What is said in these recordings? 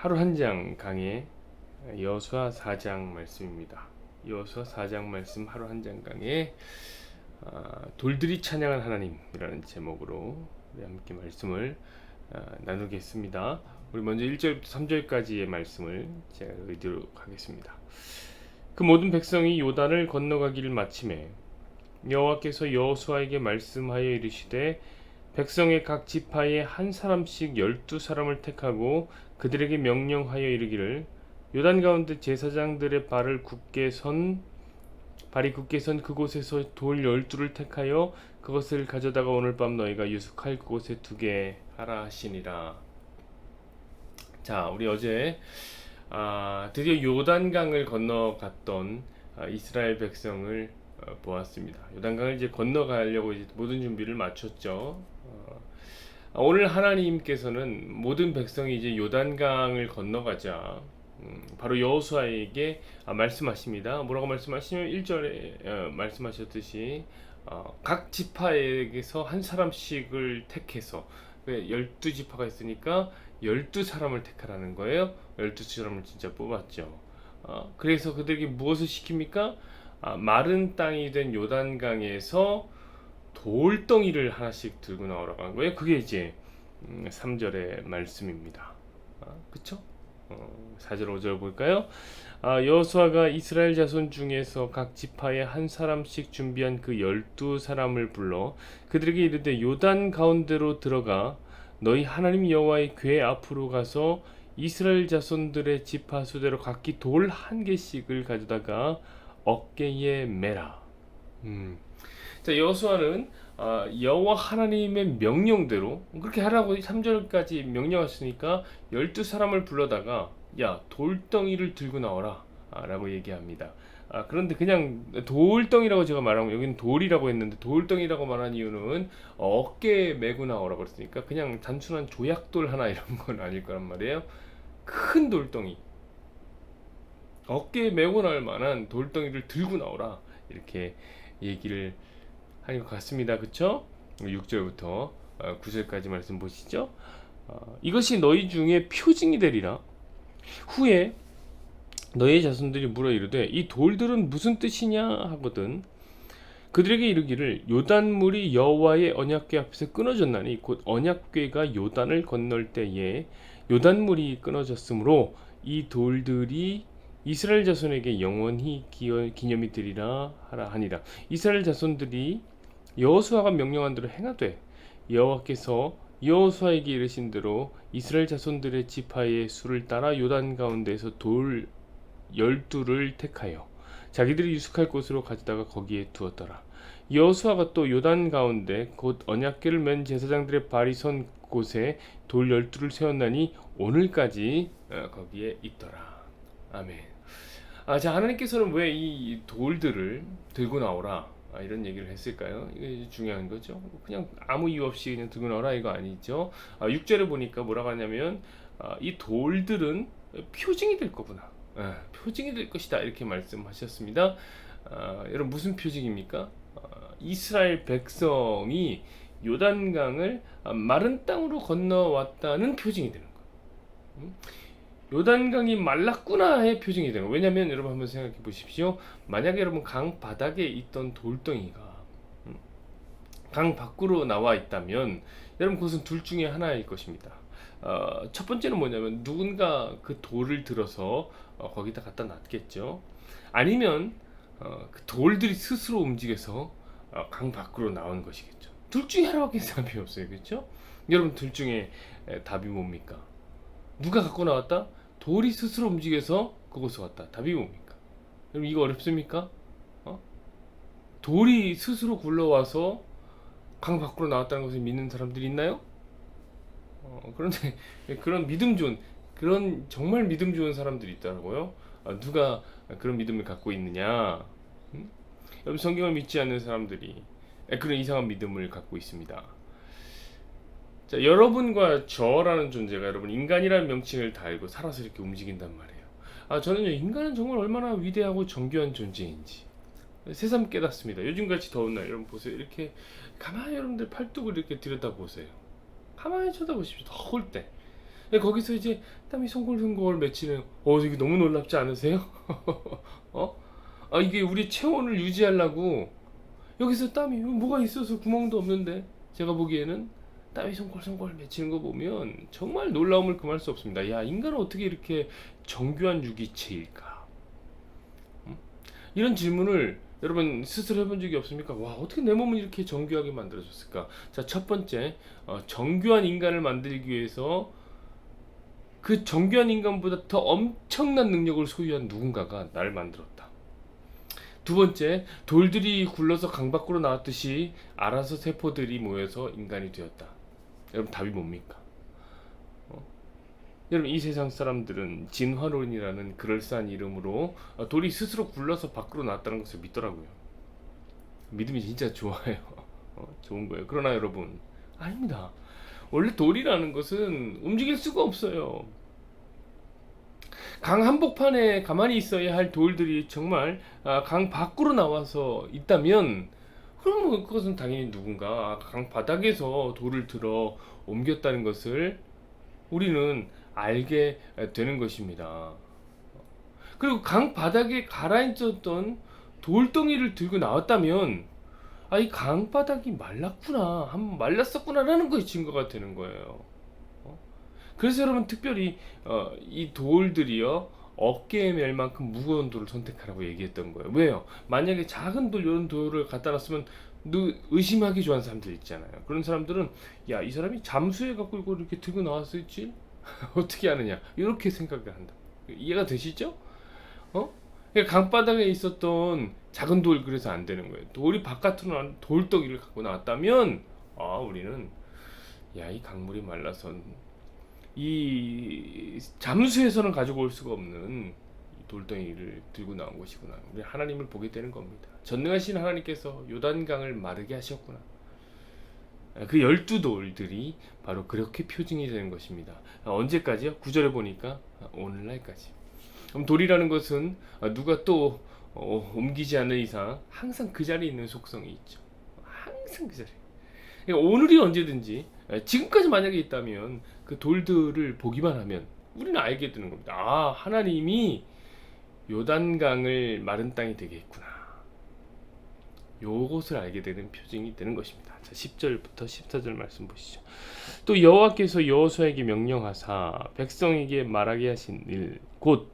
하루 한 장 강의 여호수아 4장 말씀입니다. 여호수아 4장 말씀 하루 한 장 강의 돌들이 찬양한 하나님이라는 제목으로 우리 함께 말씀을 나누겠습니다. 우리 먼저 1절부터 3절까지의 말씀을 제가 읽도록 하겠습니다. 그 모든 백성이 요단을 건너가기를 마침에 여호와께서 여호수아에게 말씀하여 이르시되 백성의 각 지파에 한 사람씩 12사람을 택하고 그들에게 명령하여 이르기를 요단 가운데 제사장들의 발이 굳게 선 그곳에서 돌 12를 택하여 그것을 가져다가 오늘 밤 너희가 유숙할 그곳에 두게 하라 하시니라. 자, 우리 어제 드디어 요단강을 건너갔던 이스라엘 백성을 보았습니다. 요단강을 이제 건너가려고 이제 모든 준비를 마쳤죠. 오늘 하나님께서는 모든 백성이 이제 요단강을 건너가자 바로 여호수아에게 말씀하십니다. 뭐라고 말씀하시냐면 1절에 말씀하셨듯이 각 지파에게서 한 사람씩을 택해서 12지파가 있으니까 12사람을 택하라는 거예요. 12사람을 진짜 뽑았죠. 그래서 그들에게 무엇을 시킵니까? 마른 땅이 된 요단강에서 돌덩이를 하나씩 들고 나오라고 한 거예요. 그게 이제 3절의 말씀입니다. 그쵸? 4절 5절 볼까요? 여호수아가 이스라엘 자손 중에서 각 지파에 한 사람씩 준비한 그 12사람을 불러 그들에게 이르되 요단 가운데로 들어가 너희 하나님 여호와의 궤 앞으로 가서 이스라엘 자손들의 지파 수대로 각기 돌 한 개씩을 가져다가 어깨에 매라. 자, 여호수아는 여호와 하나님의 명령대로 그렇게 하라고 3절까지 명령하시니까 12사람을 불러다가 야, 돌덩이를 들고 나와라 라고 얘기합니다. 그런데 그냥 돌덩이라고 제가 말하면 여기는 돌이라고 했는데 돌덩이라고 말한 이유는 어깨에 메고 나오라고 그랬으니까 그냥 단순한 조약돌 하나 이런 건 아닐 거란 말이에요. 큰 돌덩이, 어깨에 메고 나올 만한 돌덩이를 들고 나오라 이렇게 얘기를 하는 것 같습니다. 그쵸? 6절부터 9절까지 말씀 보시죠. 이것이 너희 중에 표징이 되리라. 후에 너희 자손들이 물어 이르되 이 돌들은 무슨 뜻이냐 하거든 그들에게 이르기를 요단물이 여호와의 언약궤 앞에서 끊어졌나니 곧 언약궤가 요단을 건널 때에 요단물이 끊어졌으므로 이 돌들이 이스라엘 자손에게 영원히 기념이 되리라 하라 하니라. 이스라엘 자손들이 여호수아가 명령한 대로 행하되 여호와께서 여호수아에게 이르신 대로 이스라엘 자손들의 지파의 수를 따라 요단 가운데에서 돌 12를 택하여 자기들이 유숙할 곳으로 가져다가 거기에 두었더라. 여호수아가 또 요단 가운데 곧 언약궤를 맨 제사장들의 발이 선 곳에 돌 12를 세웠나니 오늘까지 거기에 있더라. 아멘. 자, 하나님께서는 왜 이 돌들을 들고 나오라 이런 얘기를 했을까요? 이게 중요한 거죠. 그냥 아무 이유 없이 그냥 들고 나오라 이거 아니죠. 6절에 보니까 뭐라고 하냐면 이 돌들은 표징이 될 거구나. 표징이 될 것이다 이렇게 말씀하셨습니다. 여러분 무슨 표징입니까? 이스라엘 백성이 요단강을 마른 땅으로 건너왔다는 표징이 되는 거예요. 요단강이 말랐구나의 표징이 되는 거예요. 왜냐하면 여러분 한번 생각해 보십시오. 만약에 여러분 강 바닥에 있던 돌덩이가 강 밖으로 나와 있다면 여러분 그것은 둘 중에 하나일 것입니다. 첫 번째는 뭐냐면 누군가 그 돌을 들어서 거기다 갖다 놨겠죠. 아니면 그 돌들이 스스로 움직여서 강 밖으로 나온 것이겠죠. 둘 중에 하나밖에 답이 없어요. 그렇죠? 여러분 둘 중에 답이 뭡니까? 누가 갖고 나왔다? 돌이 스스로 움직여서 그곳으로 갔다. 답이 뭡니까? 여러분 이거 어렵습니까? 돌이 스스로 굴러와서 강 밖으로 나왔다는 것을 믿는 사람들이 있나요? 그런데 그런 믿음 좋은 그런 정말 믿음 좋은 사람들이 있더라고요. 누가 그런 믿음을 갖고 있느냐? 여러분 성경을 믿지 않는 사람들이 그런 이상한 믿음을 갖고 있습니다. 자, 여러분과 저라는 존재가 여러분 인간이라는 명칭을 달고 살아서 이렇게 움직인단 말이에요. 저는요 인간은 정말 얼마나 위대하고 정교한 존재인지 새삼 깨닫습니다. 요즘같이 더운 날 여러분 보세요. 이렇게 가만히 여러분들 팔뚝을 이렇게 들여다보세요. 가만히 쳐다보십시오. 더울 때 거기서 이제 땀이 송골송골 맺히는, 이게 너무 놀랍지 않으세요? 어? 이게 우리 체온을 유지하려고 여기서 땀이 뭐가 있어서 구멍도 없는데, 제가 보기에는 땀이 송골송골 맺히는 거 보면 정말 놀라움을 금할 수 없습니다. 야, 인간은 어떻게 이렇게 정교한 유기체일까? 음? 이런 질문을 여러분 스스로 해본 적이 없습니까? 와, 어떻게 내 몸을 이렇게 정교하게 만들어줬을까? 자, 첫 번째, 정교한 인간을 만들기 위해서 그 정교한 인간보다 더 엄청난 능력을 소유한 누군가가 나를 만들었다. 두 번째, 돌들이 굴러서 강 밖으로 나왔듯이 알아서 세포들이 모여서 인간이 되었다. 여러분, 답이 뭡니까? 여러분, 이 세상 사람들은 진화론이라는 그럴싸한 이름으로 돌이 스스로 굴러서 밖으로 나왔다는 것을 믿더라고요. 믿음이 진짜 좋아요. 좋은 거예요. 그러나 여러분, 아닙니다. 원래 돌이라는 것은 움직일 수가 없어요. 강 한복판에 가만히 있어야 할 돌들이 정말 강 밖으로 나와서 있다면, 그러면 그것은 당연히 누군가 강 바닥에서 돌을 들어 옮겼다는 것을 우리는 알게 되는 것입니다. 그리고 강 바닥에 가라앉았던 돌덩이를 들고 나왔다면, 이 강바닥이 말랐구나, 한번 말랐었구나라는 것이 증거가 되는 거예요. 그래서 여러분, 특별히 이 돌들이요, 어깨에 멜 만큼 무거운 돌을 선택하라고 얘기했던 거예요. 왜요? 만약에 작은 돌, 이런 돌을 갖다 놨으면 의심하기 좋아하는 사람들 있잖아요. 그런 사람들은, 야, 이 사람이 잠수해 갖고 이렇게 들고 나왔을지 어떻게 아느냐, 이렇게 생각을 한다. 이해가 되시죠? 그러니까 강바닥에 있었던 작은 돌, 그래서 안 되는 거예요. 돌이 바깥으로 나온 돌덩이를 갖고 나왔다면, 우리는, 야, 이 강물이 말라선 이 잠수해서는 가지고 올 수가 없는 이 돌덩이를 들고 나온 것이구나. 우리 하나님을 보게 되는 겁니다. 전능하신 하나님께서 요단강을 마르게 하셨구나. 그 12돌들이 바로 그렇게 표징이 되는 것입니다. 언제까지요? 9절에 보니까 오늘날까지. 그럼 돌이라는 것은 누가 또 옮기지 않는 이상 항상 그 자리에 있는 속성이 있죠. 항상 그 자리에. 그러니까 오늘이 언제든지, 지금까지 만약에 있다면 그 돌들을 보기만 하면 우리는 알게 되는 겁니다. 하나님이 요단강을 마른 땅이 되게 했구나. 요것을 알게 되는 표징이 되는 것입니다. 자, 10절부터 14절 말씀 보시죠. 또 여호와께서 여호수아에게 명령하사 백성에게 말하게 하신 일, 곧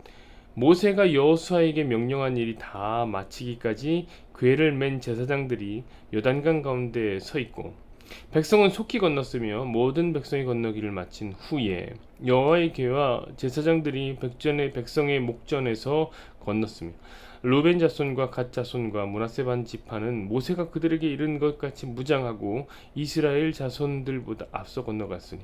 모세가 여호수아에게 명령한 일이 다 마치기까지 궤를 맨 제사장들이 요단강 가운데 서 있고, 백성은 속히 건넜으며 모든 백성이 건너기를 마친 후에 여호와의 궤와 제사장들이 백성의 목전에서 건넜으며, 루벤 자손과 갓 자손과 므낫세 반 지파는 모세가 그들에게 이른 것 같이 무장하고 이스라엘 자손들보다 앞서 건너갔으니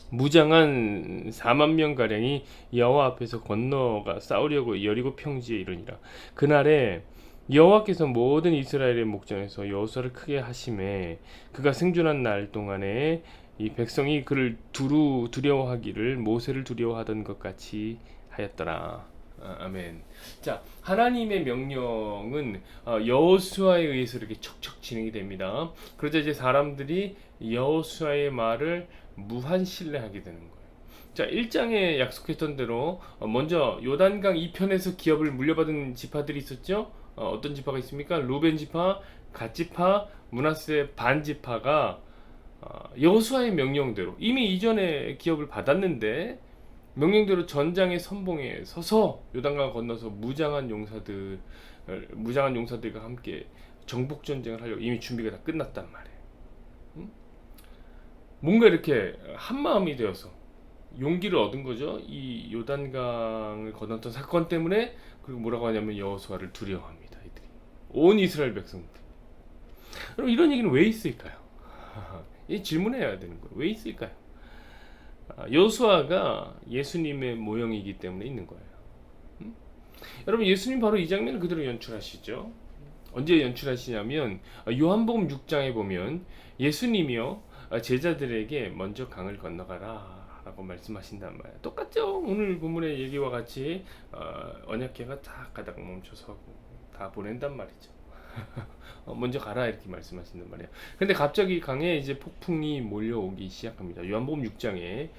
무장한 4만 명 가량이 여호와 앞에서 건너가 싸우려고 여리고 평지에 이르니라. 그날에 여호와께서 모든 이스라엘의 목전에서 여호수아를 크게 하심에 그가 생존한 날 동안에 이 백성이 그를 두려워하기를 모세를 두려워하던 것 같이 하였더라. 아멘. 자, 하나님의 명령은 여호수아에 의해서 이렇게 척척 진행이 됩니다. 그러자 이제 사람들이 여호수아의 말을 무한 신뢰하게 되는 거예요. 자, 1장에 약속했던 대로 먼저 요단강 이편에서 기업을 물려받은 지파들이 있었죠. 어떤 지파가 있습니까? 루벤 지파, 갓 지파, 므낫세 반 지파가 여호수아의 명령대로 이미 이전에 기업을 받았는데, 명령대로 전장의 선봉에 서서 요단강 건너서 무장한 용사들과 함께 정복 전쟁을 하려고 이미 준비가 다 끝났단 말이에요. 뭔가 이렇게 한 마음이 되어서 용기를 얻은 거죠. 이 요단강을 건넜던 사건 때문에. 그리고 뭐라고 하냐면 여호수아를 두려워합니다. 이들이, 온 이스라엘 백성들. 그럼 이런 얘기는 왜 있을까요? 이 질문해야 되는 거예요. 왜 있을까요? 여호수아가 예수님의 모형이기 때문에 있는 거예요. 여러분, 예수님 바로 이 장면을 그대로 연출하시죠. 언제 연출하시냐면 요한복음 6장에 보면 예수님이요, 제자들에게 먼저 강을 건너가라 라고 말씀하신단 말이에요. 똑같죠? 오늘 본문의 얘기와 같이 언약궤가 다 가닥 멈춰서고 다 보낸단 말이죠. 먼저 가라 이렇게 말씀하신단 말이에요. 근데 갑자기 강에 이제 폭풍이 몰려오기 시작합니다. 요한복음 6장에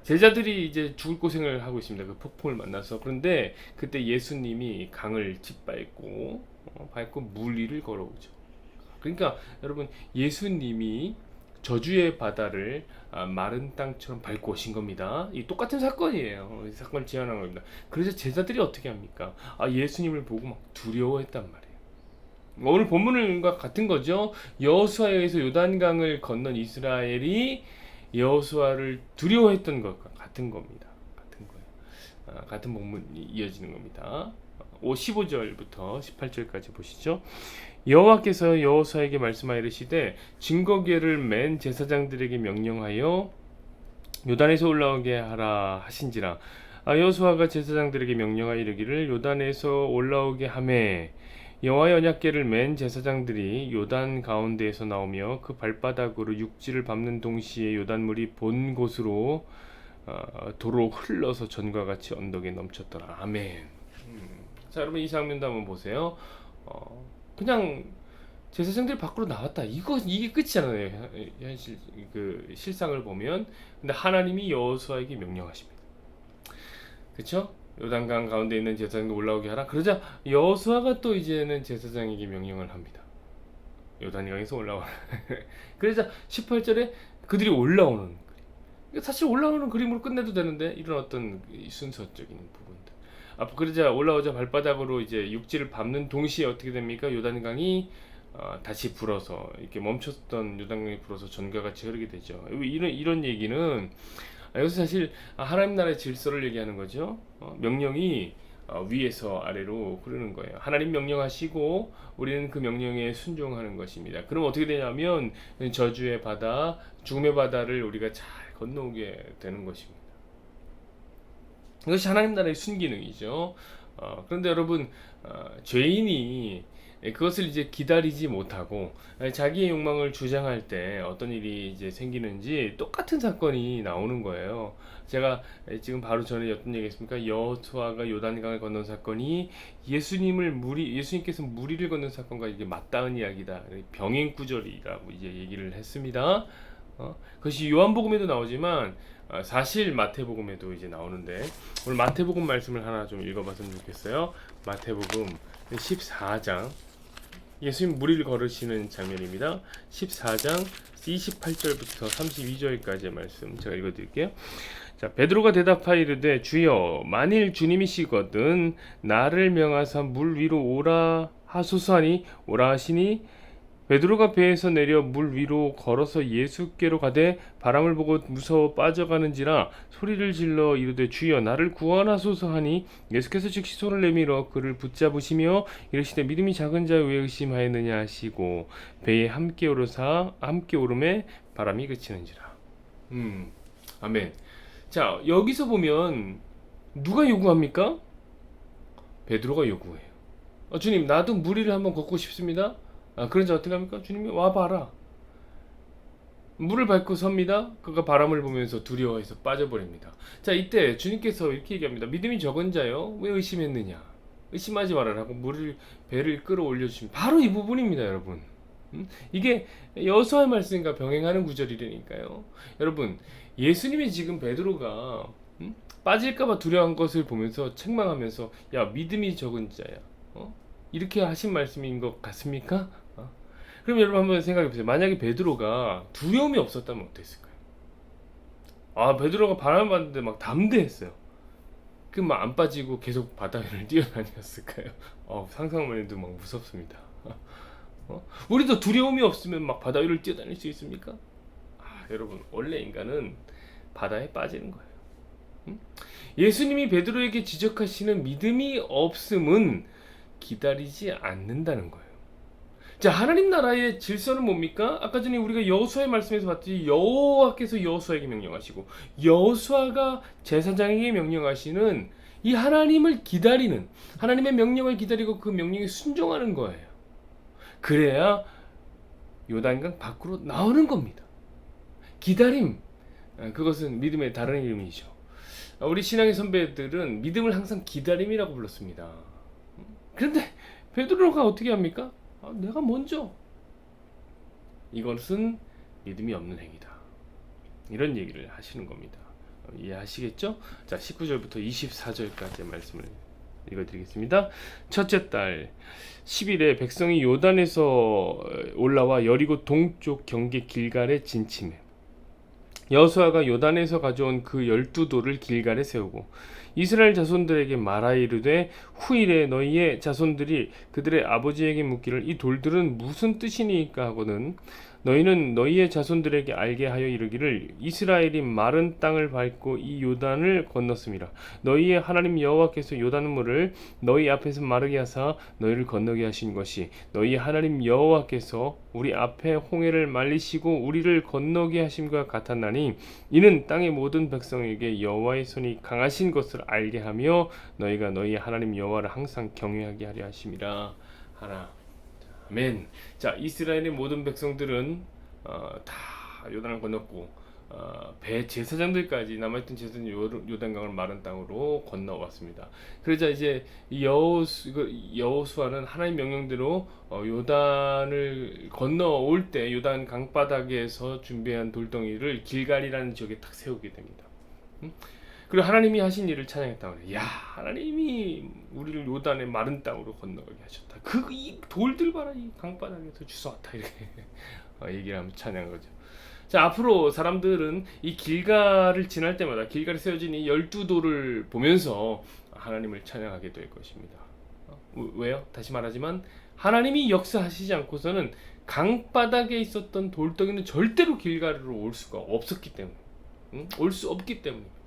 제자들이 이제 죽을 고생을 하고 있습니다. 그 폭풍을 만나서. 그런데 그때 예수님이 강을 밟고 물 위를 걸어오죠. 그러니까 여러분, 예수님이 저주의 바다를 마른 땅처럼 밟고 오신 겁니다. 이 똑같은 사건이에요. 이 사건을 지어낸 겁니다. 그래서 제자들이 어떻게 합니까? 예수님을 보고 막 두려워했단 말이에요. 오늘 본문과 같은 거죠. 여호수아에 의해서 요단강을 건넌 이스라엘이 여호수아를 두려워했던 것과 같은 겁니다. 같은 거예요. 같은 본문이 이어지는 겁니다. 15절부터 18절까지 보시죠. 여호와께서 여호수아에게 말씀하여 이르시되 증거궤를 맨 제사장들에게 명령하여 요단에서 올라오게 하라 하신지라. 여호수아가 제사장들에게 명령하여 이르기를 요단에서 올라오게 하매 여호와의 언약궤를 맨 제사장들이 요단 가운데에서 나오며 그 발바닥으로 육지를 밟는 동시에 요단물이 본 곳으로 도로 흘러서 전과 같이 언덕에 넘쳤더라. 아멘. 자, 여러분, 이 장면도 한번 보세요. 그냥 제사장들이 밖으로 나왔다. 이게 끝이잖아요. 현실 그 실상을 보면. 근데 하나님이 여호수아에게 명령하십니다. 그렇죠? 요단강 가운데 있는 제사장도 올라오게 하라. 그러자 여호수아가 또 이제는 제사장에게 명령을 합니다. 요단강에서 올라와라. 그러자 18절에 그들이 올라오는 그림. 사실 올라오는 그림으로 끝내도 되는데 이런 어떤 순서적인 부분들. 그러자 올라오자 발바닥으로 이제 육지를 밟는 동시에 어떻게 됩니까? 요단강이 다시 불어서 이렇게 멈췄던 요단강이 불어서 전과 같이 흐르게 되죠. 이런 얘기는 여기서 사실 하나님 나라의 질서를 얘기하는 거죠. 명령이 위에서 아래로 흐르는 거예요. 하나님 명령하시고 우리는 그 명령에 순종하는 것입니다. 그럼 어떻게 되냐면 저주의 바다, 죽음의 바다를 우리가 잘 건너오게 되는 것입니다. 이것이 하나님 나라의 순기능이죠. 그런데 여러분, 죄인이 그것을 이제 기다리지 못하고 자기의 욕망을 주장할 때 어떤 일이 이제 생기는지 똑같은 사건이 나오는 거예요. 제가 지금 바로 전에 어떤 얘기했습니까? 여호수아가 요단강을 건넌 사건이 예수님께서 무리를 건넌 사건과 이게 맞닿은 이야기다. 병행 구절이라고 이제 얘기를 했습니다. 그것이 요한복음에도 나오지만 사실 마태복음에도 이제 나오는데, 오늘 마태복음 말씀을 하나 좀 읽어봤으면 좋겠어요. 마태복음 14장, 예수님 무리를 걸으시는 장면입니다. 14장 28절부터 32절까지의 말씀 제가 읽어드릴게요. 자, 베드로가 대답하여 이르되 주여, 만일 주님이시거든 나를 명하사 물 위로 오라 하소서 하니 오라 하시니 베드로가 배에서 내려 물 위로 걸어서 예수께로 가되 바람을 보고 무서워 빠져가는지라 소리를 질러 이르되 주여 나를 구원하소서 하니 예수께서 즉시 손을 내밀어 그를 붙잡으시며 이르시되 믿음이 작은 자여 왜 의심하였느냐 하시고 배에 함께 오름에 바람이 그치는지라. 아멘. 자, 여기서 보면 누가 요구합니까? 베드로가 요구해요. 주님, 나도 물 위를 한번 걷고 싶습니다. 그러자 어떻게 합니까? 주님이 와봐라. 물을 밟고 섭니다. 그가 바람을 보면서 두려워해서 빠져버립니다. 자, 이때 주님께서 이렇게 얘기합니다. 믿음이 적은 자요, 왜 의심했느냐? 의심하지 말아라고 배를 끌어올려 주십니다. 바로 이 부분입니다, 여러분. 이게 여호수아의 말씀과 병행하는 구절이라니까요. 여러분, 예수님이 지금 베드로가 빠질까봐 두려운 것을 보면서 책망하면서 야, 믿음이 적은 자야, 이렇게 하신 말씀인 것 같습니까? 그럼 여러분 한번 생각해 보세요. 만약에 베드로가 두려움이 없었다면 어땠을까요? 베드로가 바람을 봤는데 막 담대했어요. 그 막 안 빠지고 계속 바다 위를 뛰어다녔을까요? 상상만 해도 막 무섭습니다. 우리도 두려움이 없으면 막 바다 위를 뛰어다닐 수 있습니까? 여러분, 원래 인간은 바다에 빠지는 거예요. 예수님이 베드로에게 지적하시는 믿음이 없음은 기다리지 않는다는 거예요. 자, 하나님 나라의 질서는 뭡니까? 아까 전에 우리가 여호수아의 말씀에서 봤듯이 여호와께서 여호수아에게 명령하시고 여호수아가 제사장에게 명령하시는 이 하나님을 기다리는, 하나님의 명령을 기다리고 그 명령에 순종하는 거예요. 그래야 요단강 밖으로 나오는 겁니다. 기다림, 그것은 믿음의 다른 이름이죠. 우리 신앙의 선배들은 믿음을 항상 기다림이라고 불렀습니다. 그런데 베드로가 어떻게 합니까? 내가 먼저. 이것은 믿음이 없는 행위다. 이런 얘기를 하시는 겁니다. 이해하시겠죠? 자, 19절부터 24절까지의 말씀을 읽어드리겠습니다. 첫째 달 10일에 백성이 요단에서 올라와 여리고 동쪽 경계 길갈에 진침해 여호수아가 요단에서 가져온 그 12돌을 길갈에 세우고 이스라엘 자손들에게 말하 이르되 후일에 너희의 자손들이 그들의 아버지에게 묻기를 이 돌들은 무슨 뜻이니까 하거든 너희는 너희의 자손들에게 알게 하여 이르기를 이스라엘이 마른 땅을 밟고 이 요단을 건넜음이라 너희의 하나님 여호와께서 요단물을 너희 앞에서 마르게 하사 너희를 건너게 하신 것이 너희 하나님 여호와께서 우리 앞에 홍해를 말리시고 우리를 건너게 하심과 같았나니 이는 땅의 모든 백성에게 여호와의 손이 강하신 것을 알게 하며 너희가 너희 하나님 여호와를 항상 경외하게 하려 하심이라 하라. 아멘. 자, 이스라엘의 모든 백성들은 다 요단을 건넜고 배 제사장들까지 남아있던 제사장이 요단강을 마른 땅으로 건너왔습니다. 그러자 이제 여호수아는 하나님 명령대로 요단을 건너올 때 요단 강바닥에서 준비한 돌덩이를 길갈이라는 지역에 딱 세우게 됩니다. 그리고 하나님이 하신 일을 찬양했다고 해요. 야, 하나님이 우리를 요단의 마른 땅으로 건너가게 하셨다. 이 돌들 봐라, 이 강바닥에서 주워왔다, 이렇게 얘기를 하면 찬양한 거죠. 자, 앞으로 사람들은 이 길갈을 지날 때마다 길갈에 세워진 이 12돌을 보면서 하나님을 찬양하게 될 것입니다. 왜요? 다시 말하지만 하나님이 역사하시지 않고서는 강바닥에 있었던 돌덩이는 절대로 길갈으로 올 수가 없었기 때문에, 올 수 없기 때문입니다.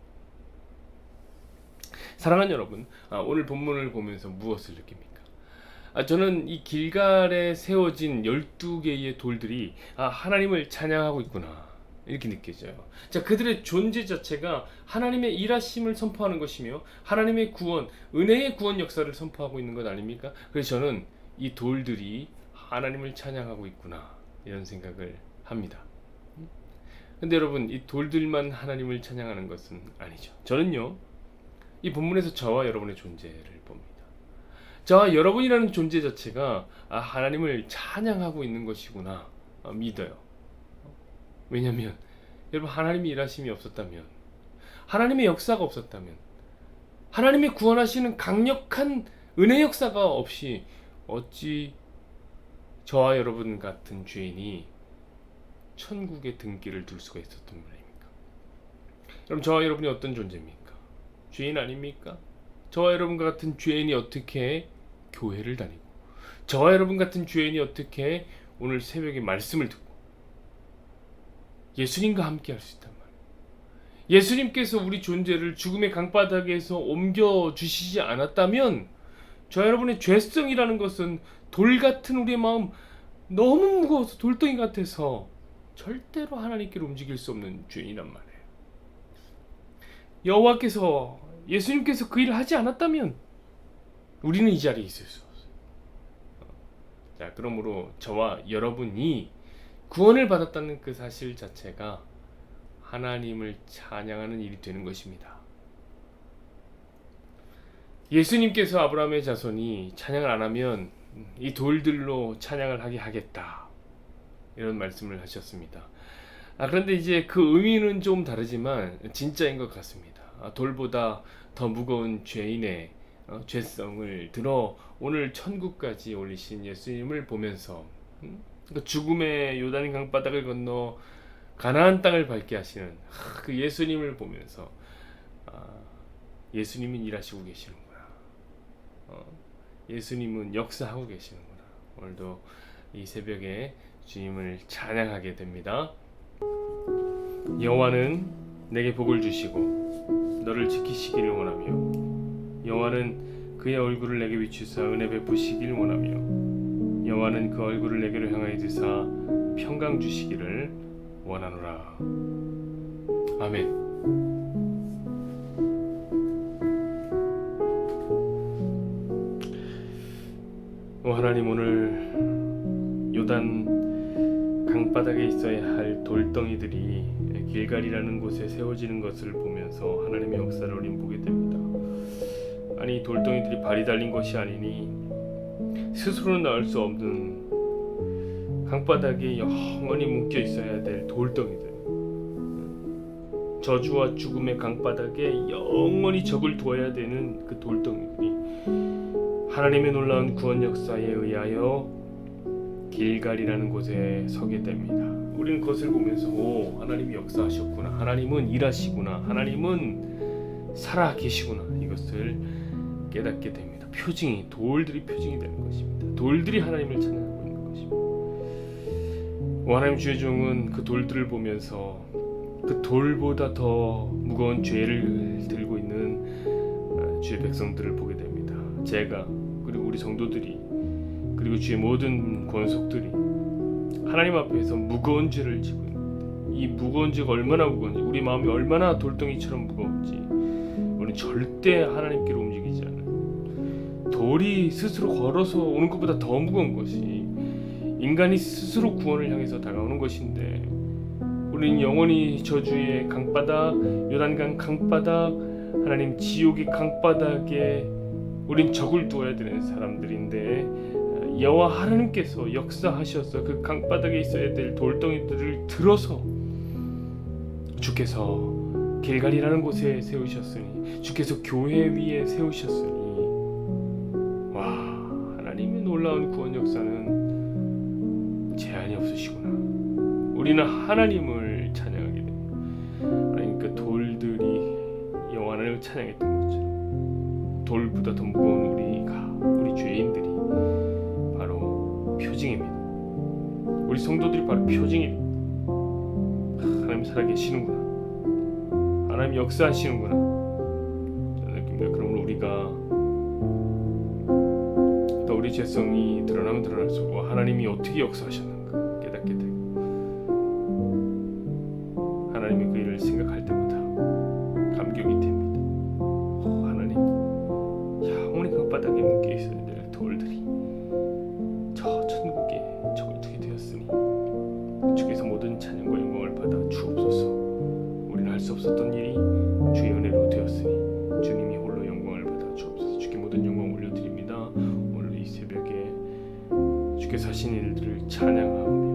사랑하는 여러분, 오늘 본문을 보면서 무엇을 느낍니까? 저는 이 길갈에 세워진 12개의 돌들이 하나님을 찬양하고 있구나, 이렇게 느껴져요. 자, 그들의 존재 자체가 하나님의 일하심을 선포하는 것이며 하나님의 구원, 은혜의 구원 역사를 선포하고 있는 것 아닙니까? 그래서 저는 이 돌들이 하나님을 찬양하고 있구나, 이런 생각을 합니다. 근데 여러분, 이 돌들만 하나님을 찬양하는 것은 아니죠. 저는요, 이 본문에서 저와 여러분의 존재를 봅니다. 저와 여러분이라는 존재 자체가 하나님을 찬양하고 있는 것이구나 믿어요. 왜냐하면 여러분, 하나님의 일하심이 없었다면, 하나님의 역사가 없었다면, 하나님의 구원하시는 강력한 은혜 역사가 없이 어찌 저와 여러분 같은 죄인이 천국의 등길을 둘 수가 있었던 말입니까? 그럼 저와 여러분이 어떤 존재입니까? 죄인 아닙니까? 저와 여러분 같은 죄인이 어떻게 교회를 다니고, 저와 여러분 같은 죄인이 어떻게 오늘 새벽에 말씀을 듣고 예수님과 함께 할 수 있단 말이에요. 예수님께서 우리 존재를 죽음의 강바닥에서 옮겨주시지 않았다면 저와 여러분의 죄성이라는 것은 돌 같은 우리의 마음, 너무 무거워서 돌덩이 같아서 절대로 하나님께로 움직일 수 없는 죄인이란 말이에요. 여호와께서, 예수님께서 그 일을 하지 않았다면 우리는 이 자리에 있을 수 없어요. 자, 그러므로 저와 여러분이 구원을 받았다는 그 사실 자체가 하나님을 찬양하는 일이 되는 것입니다. 예수님께서 아브라함의 자손이 찬양을 안 하면 이 돌들로 찬양을 하게 하겠다, 이런 말씀을 하셨습니다. 그런데 이제 그 의미는 좀 다르지만 진짜인 것 같습니다. 돌보다 더 무거운 죄인의 죄성을 들어 오늘 천국까지 올리신 예수님을 보면서 그러니까 죽음의 요단 강바닥을 건너 가나안 땅을 밟게 하시는 그 예수님을 보면서 예수님은 일하시고 계시는구나, 예수님은 역사하고 계시는구나. 오늘도 이 새벽에 주님을 찬양하게 됩니다. 여호와는 내게 복을 주시고 너를 지키시기를 원하며 여호와는 그의 얼굴을 내게 비추사 은혜 베푸시기를 원하며 여호와는 그 얼굴을 내게로 향하여 드사 평강 주시기를 원하노라. 아멘. 하나님, 오늘 요단 강바닥에 있어야 할 돌덩이들이 길갈이라는 곳에 세워지는 것을 보면서 하나님의 역사를 우린 보게 됩니다. 아니, 돌덩이들이 발이 달린 것이 아니니 스스로는 나올 수 없는 강바닥에 영원히 묶여 있어야 될 돌덩이들, 저주와 죽음의 강바닥에 영원히 적을 두어야 되는 그 돌덩이들이 하나님의 놀라운 구원 역사에 의하여 길갈이라는 곳에 서게 됩니다. 우리는 그것을 보면서 하나님이 역사하셨구나, 하나님은 일하시구나, 하나님은 살아 계시구나, 이것을 깨닫게 됩니다. 돌들이 표징이 되는 것입니다. 돌들이 하나님을 찬양하고 있는 것입니다. 하나님 주의 종은 그 돌들을 보면서 그 돌보다 더 무거운 죄를 들고 있는 주의 백성들을 보게 됩니다. 제가, 그리고 우리 성도들이, 그리고 주의 모든 권속들이 하나님 앞에서 무거운 죄를 지고 있는데, 이 무거운 죄가 얼마나 무거운지, 우리 마음이 얼마나 돌덩이처럼 무거운지 우리는 절대 하나님께로 움직이지 않아요. 돌이 스스로 걸어서 오는 것보다 더 무거운 것이 인간이 스스로 구원을 향해서 다가오는 것인데, 우리는 영원히 저주의 강바닥, 요단강 강바닥, 하나님 지옥의 강바닥에 우린 적을 두어야 되는 사람들인데, 여호와 하나님께서 역사하셔서 그 강바닥에 있어야 될 돌덩이들을 들어서 주께서 길갈이라는 곳에 세우셨으니, 주께서 교회 위에 세우셨으니, 와, 하나님의 놀라운 구원 역사는 제한이 없으시구나. 우리는 하나님을 찬양하게 됩니다. 하나님, 그 돌들이 여호와 하나님을 찬양했던 것처럼 돌보다 더 무거운 우리 죄인들이 바로 표징입니다. 우리 성도들이 바로 표징입니다. 하나님 살아계시는구나, 하나님 역사하시는구나, 저는 느낍니다. 그러므로 우리가 또 우리 죄성이 드러나면 드러날수록 하나님이 어떻게 역사하셨는가 깨닫게 되고, 하나님의 그 일을 생각할 때마다 감격이 됩니다. 하나님, 영원히 강바닥에 묶여 있어야 될 돌들이 저 천국에 적을 두게 되었으니, 주께서 모든 찬양과 영광을 받아 주옵소서. 우리는 할 수 없었던 일이 주의 은혜로 되었으니 주님이 홀로 영광을 받아 주옵소서. 주께 모든 영광 올려드립니다. 오늘 이 새벽에 주께서 하신 일들을 찬양하며